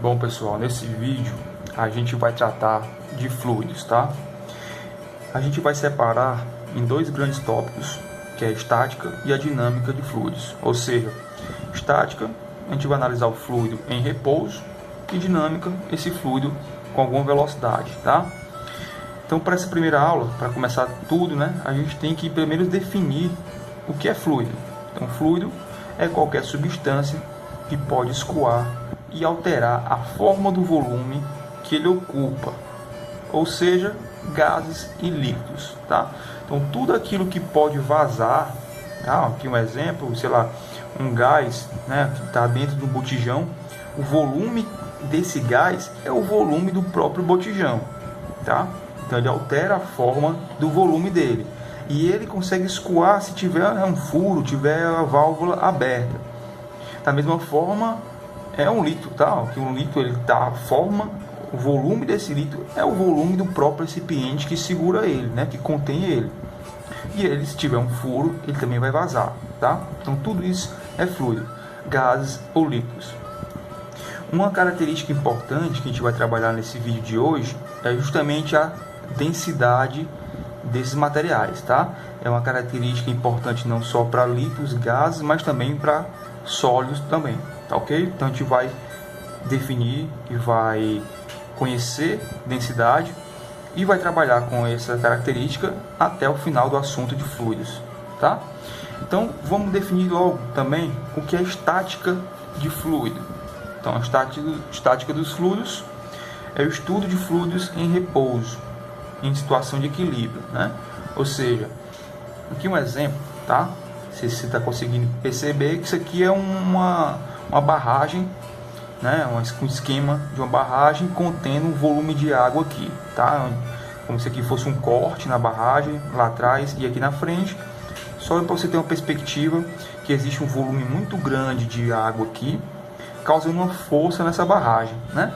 Bom pessoal, nesse vídeo a gente vai tratar de fluidos, tá? A gente vai separar em dois grandes tópicos, que é a estática e a dinâmica de fluidos. Ou seja, estática, a gente vai analisar o fluido em repouso, e dinâmica, esse fluido com alguma velocidade, tá? Então, para essa primeira aula, para começar tudo, né, a gente tem que primeiro definir o que é fluido. Então, fluido é qualquer substância que pode escoar e alterar a forma do volume que ele ocupa, ou seja, gases e líquidos, tá? Então, tudo aquilo que pode vazar, tá? Aqui um exemplo, sei lá, um gás, né, que está dentro do botijão, o volume desse gás é o volume do próprio botijão, tá? Então, ele altera a forma do volume dele. E ele consegue escoar se tiver um furo, tiver a válvula aberta. Da mesma forma, é um litro, tá? Que um litro, ele tá, forma, o volume desse litro é o volume do próprio recipiente que segura ele, né? Que contém ele. E ele, se tiver um furo, ele também vai vazar, tá? Então, tudo isso é fluido, gases ou líquidos. Uma característica importante que a gente vai trabalhar nesse vídeo de hoje é justamente a densidade desses materiais, tá? É uma característica importante não só para líquidos, gases, mas também para sólidos também, tá ok? Então a gente vai definir e vai conhecer densidade e vai trabalhar com essa característica até o final do assunto de fluidos, tá? Então vamos definir logo também o que é estática de fluido. Então a estática dos fluidos é o estudo de fluidos em repouso, em situação de equilíbrio, né? Ou seja, aqui um exemplo, tá? Se você está conseguindo perceber que isso aqui é uma barragem, né? Um esquema de uma barragem contendo um volume de água aqui, tá? Como se aqui fosse um corte na barragem, lá atrás e aqui na frente. Só para você ter uma perspectiva que existe um volume muito grande de água aqui, causando uma força nessa barragem, né?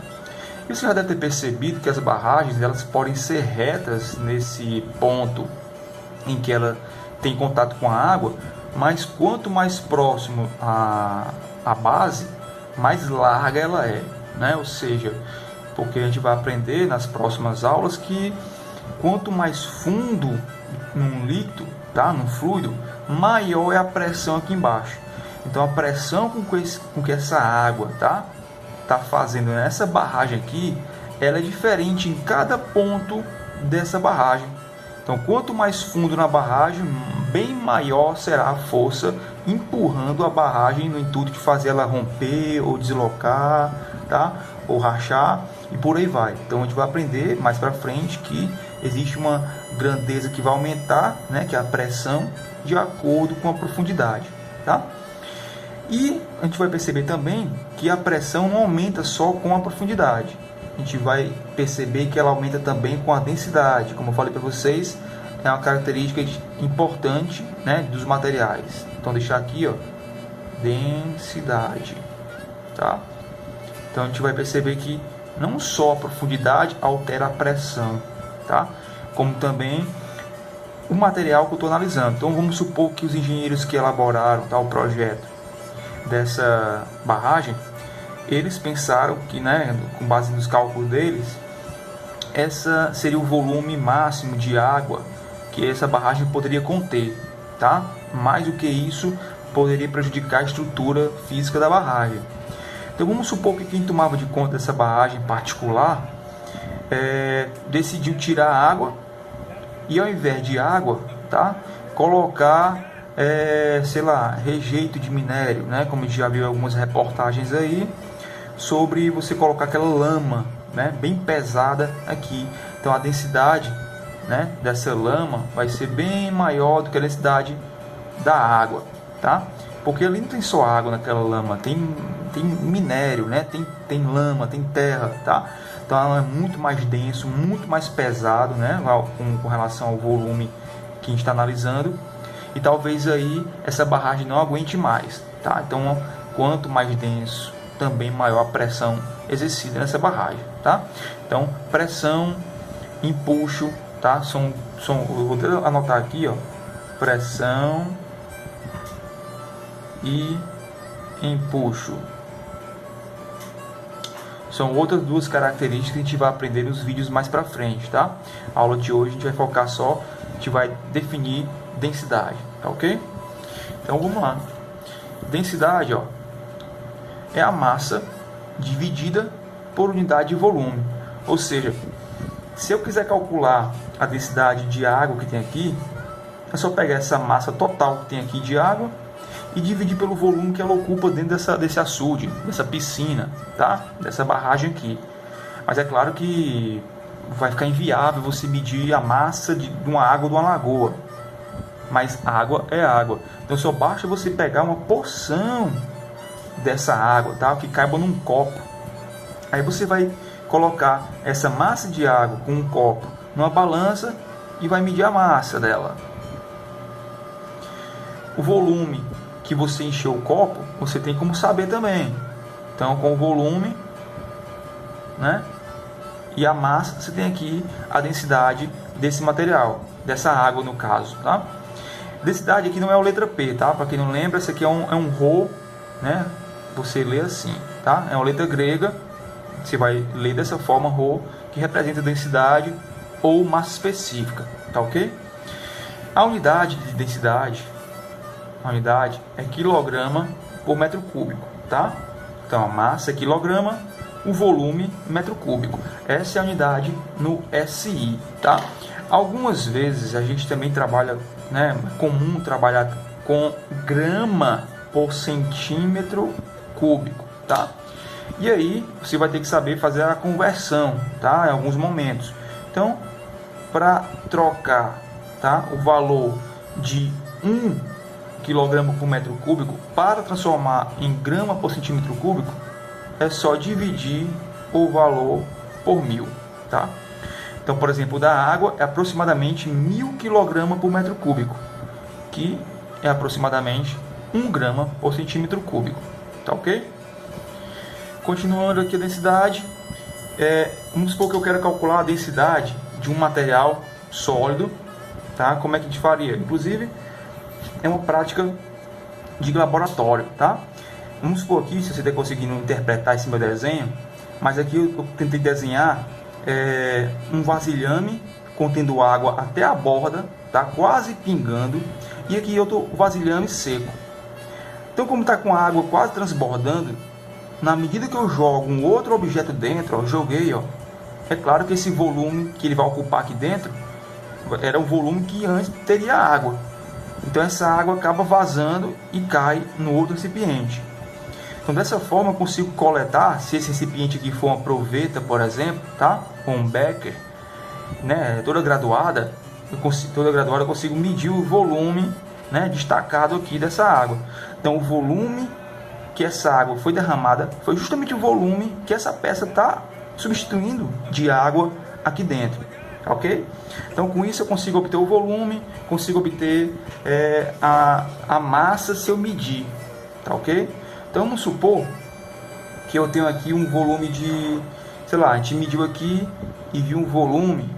E você já deve ter percebido que as barragens, elas podem ser retas nesse ponto em que ela tem contato com a água, mas quanto mais próximo à base, mais larga ela é, né? Ou seja, porque a gente vai aprender nas próximas aulas que quanto mais fundo num líquido, tá? Num fluido, maior é a pressão aqui embaixo. Então a pressão com que essa água tá fazendo nessa barragem aqui, ela é diferente em cada ponto dessa barragem. Então, quanto mais fundo na barragem, bem maior será a força empurrando a barragem no intuito de fazer ela romper ou deslocar, tá? Ou rachar e por aí vai. Então, a gente vai aprender mais para frente que existe uma grandeza que vai aumentar, né? Que é a pressão de acordo com a profundidade, tá? E a gente vai perceber também que a pressão não aumenta só com a profundidade. A gente vai perceber que ela aumenta também com a densidade. Como eu falei para vocês, é uma característica importante, né, dos materiais. Então, deixar aqui, ó, densidade, tá? Então, a gente vai perceber que não só a profundidade altera a pressão, tá? Como também o material que eu estou analisando. Então, vamos supor que os engenheiros que elaboraram o projeto dessa barragem, eles pensaram que, né, com base nos cálculos deles, essa seria o volume máximo de água que essa barragem poderia conter, tá? Mais do que isso, poderia prejudicar a estrutura física da barragem. Então vamos supor que quem tomava de conta dessa barragem particular decidiu tirar a água e, ao invés de água, tá, colocar sei lá, rejeito de minério, né? Como a gente já viu algumas reportagens aí sobre você colocar aquela lama, né, bem pesada aqui. Então a densidade, né, dessa lama vai ser bem maior do que a densidade da água, tá? Porque ali não tem só água naquela lama, tem minério, né? Tem lama, tem terra, tá? Então ela é muito mais denso, muito mais pesado, né, com relação ao volume que a gente está analisando. E talvez aí essa barragem não aguente mais, tá? Então, quanto mais denso, também maior a pressão exercida nessa barragem, tá? Então, pressão, empuxo, tá? Eu vou anotar aqui, ó, pressão e empuxo. São outras duas características que a gente vai aprender nos vídeos mais para frente, tá? A aula de hoje a gente vai focar só, a gente vai definir densidade, tá ok? Então vamos lá. Densidade, ó, é a massa dividida por unidade de volume. Ou seja, se eu quiser calcular a densidade de água que tem aqui, é só pegar essa massa total que tem aqui de água e dividir pelo volume que ela ocupa dentro desse açude, dessa piscina, tá? Dessa barragem aqui. Mas é claro que vai ficar inviável você medir a massa de uma água de uma lagoa. Mas água é água. Então só basta você pegar uma porção dessa água, tá? Que caiba num copo. Aí você vai colocar essa massa de água com um copo numa balança e vai medir a massa dela. O volume que você encheu o copo, você tem como saber também. Então, com o volume, né, e a massa, você tem aqui a densidade desse material, dessa água no caso, tá? Densidade aqui não é a letra P, tá? Para quem não lembra, esse aqui é um Rho, né? Você lê assim, tá? É uma letra grega, você vai ler dessa forma, Rho, que representa densidade ou massa específica, tá ok? A unidade de densidade, a unidade é quilograma por metro cúbico, tá? Então a massa é quilograma, o volume metro cúbico. Essa é a unidade no SI, tá? Algumas vezes a gente também trabalha, né? É comum trabalhar com grama por centímetro cúbico, tá? E aí você vai ter que saber fazer a conversão, tá? Em alguns momentos. Então, para trocar, tá, o valor de 1 quilograma por metro cúbico para transformar em grama por centímetro cúbico, é só dividir o valor por 1000, tá? Então, por exemplo, da água é aproximadamente 1000 kg por metro cúbico, que é aproximadamente 1 grama por centímetro cúbico, tá ok? Continuando aqui a densidade, vamos supor que eu quero calcular a densidade de um material sólido, tá? Como é que a gente faria? Inclusive, é uma prática de laboratório, tá? Vamos supor aqui, se você está conseguindo interpretar esse meu desenho, mas aqui eu tentei desenhar um vasilhame contendo água até a borda, tá? Quase pingando, e aqui eu tô o vasilhame seco. Então, como está com a água quase transbordando, na medida que eu jogo um outro objeto dentro, ó, joguei, ó, é claro que esse volume que ele vai ocupar aqui dentro era o volume que antes teria água. Então essa água acaba vazando e cai no outro recipiente. Então dessa forma eu consigo coletar, se esse recipiente aqui for uma proveta, por exemplo, tá? Ou um becker, né? Toda graduada eu consigo medir o volume, né, destacado aqui dessa água. Então o volume que essa água foi derramada foi justamente o volume que essa peça está substituindo de água aqui dentro, ok? Então com isso eu consigo obter o volume, consigo obter a massa se eu medir, tá ok? Então vamos supor que eu tenho aqui um volume de, sei lá, a gente mediu aqui e viu um volume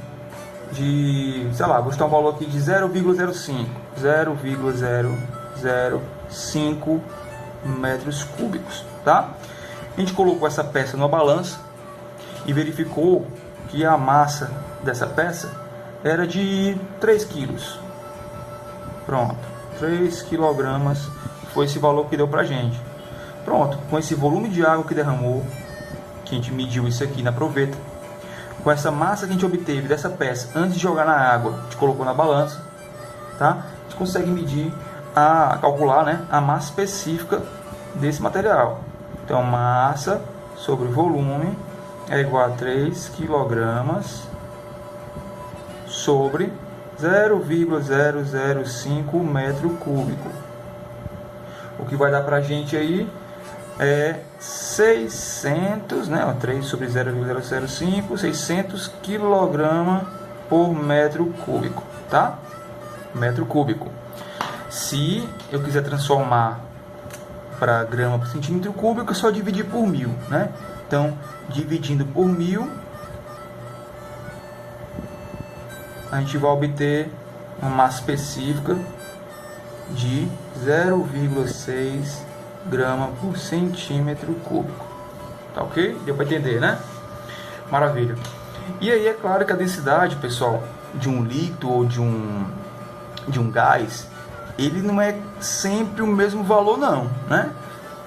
de, sei lá, vou chutar um valor aqui de 0,05 metros cúbicos, tá? A gente colocou essa peça numa balança e verificou que a massa dessa peça era de 3 quilos. Pronto, 3 quilogramas foi esse valor que deu pra gente. Pronto, com esse volume de água que derramou, que a gente mediu isso aqui na proveta, com essa massa que a gente obteve dessa peça antes de jogar na água, a gente colocou na balança, tá? A gente consegue medir, calcular, né, a massa específica desse material. Então massa sobre volume é igual a 3 kg sobre 0,005 metro cúbico. O que vai dar pra gente aí é 600, né? 3 sobre 0,005, 600 kg por metro cúbico, tá? Metro cúbico. Se eu quiser transformar para grama por centímetro cúbico, é só dividir por 1000, né? Então, dividindo por 1000, a gente vai obter uma massa específica de 0,6 grama por centímetro cúbico. tá ok? Deu para entender, né? Maravilha. E aí é claro que a densidade, pessoal, de um líquido ou de um gás, ele não é sempre o mesmo valor não, né?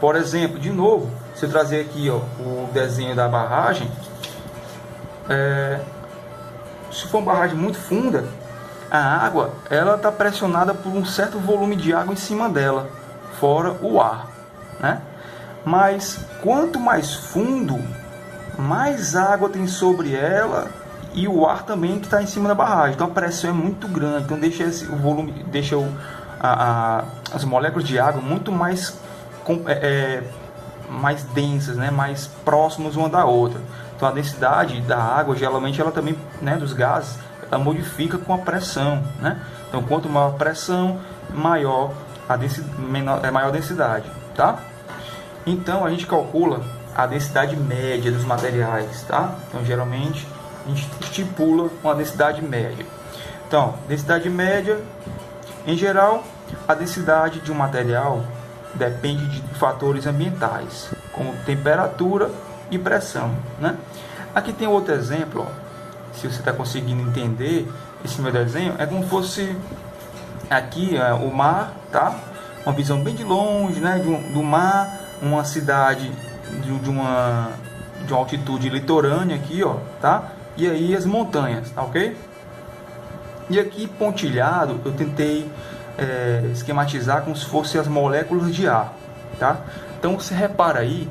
Por exemplo, de novo, se eu trazer aqui, ó, o desenho da barragem, se for uma barragem muito funda, a água ela está pressionada por um certo volume de água em cima dela, fora o ar, né? Mas quanto mais fundo, mais água tem sobre ela e o ar também que está em cima da barragem. Então a pressão é muito grande, então deixa o volume, deixa as moléculas de água muito mais mais densas, né? Mais próximas uma da outra. Então a densidade da água geralmente ela também, né, dos gases, ela modifica com a pressão, né? Então quanto maior a pressão, maior a densidade, tá? Então a gente calcula a densidade média dos materiais, tá? Então geralmente a gente estipula uma densidade média. Então, densidade média, em geral, a densidade de um material depende de fatores ambientais, como temperatura e pressão, né? Aqui tem outro exemplo, ó. Se você está conseguindo entender esse meu desenho, é como se fosse aqui o mar, tá? Uma visão bem de longe, né? Do mar, uma cidade de uma altitude litorânea aqui, ó, tá? E aí as montanhas, tá ok? E aqui pontilhado eu tentei esquematizar como se fossem as moléculas de ar, tá? Então você repara aí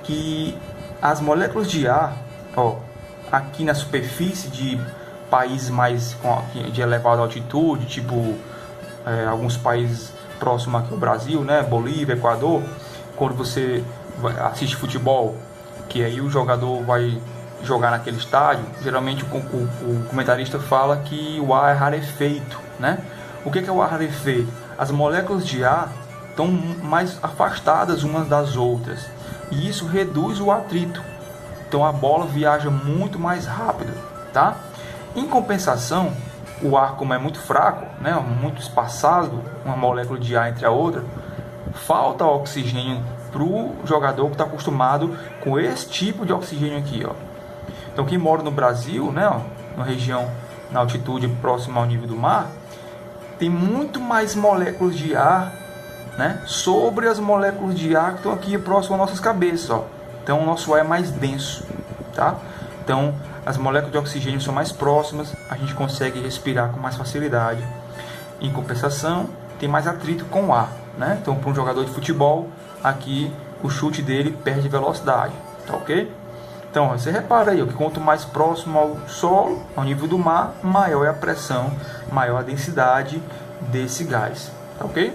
que as moléculas de ar, ó, aqui na superfície de países mais de elevada altitude, tipo alguns países próximos aqui ao Brasil, né? Bolívia, Equador, quando você assiste futebol, que aí o jogador vai jogar naquele estádio, geralmente o comentarista fala que o ar é rarefeito, né? O que é o ar rarefeito? As moléculas de ar estão mais afastadas umas das outras e isso reduz o atrito. Então a bola viaja muito mais rápido, tá? Em compensação, o ar, como é muito fraco, né, muito espaçado, uma molécula de ar entre a outra, falta oxigênio para o jogador que está acostumado com esse tipo de oxigênio aqui, ó. Então quem mora no Brasil, né, ó, na região, na altitude próxima ao nível do mar, tem muito mais moléculas de ar, né, sobre as moléculas de ar que estão aqui próximo às nossas cabeças, ó. Então o nosso ar é mais denso, tá? Então as moléculas de oxigênio são mais próximas, a gente consegue respirar com mais facilidade. Em compensação, tem mais atrito com o ar, né? Então para um jogador de futebol, aqui o chute dele perde velocidade, tá ok? Então você repara aí, ó, que quanto mais próximo ao solo, ao nível do mar, maior é a pressão, maior a densidade desse gás, tá ok?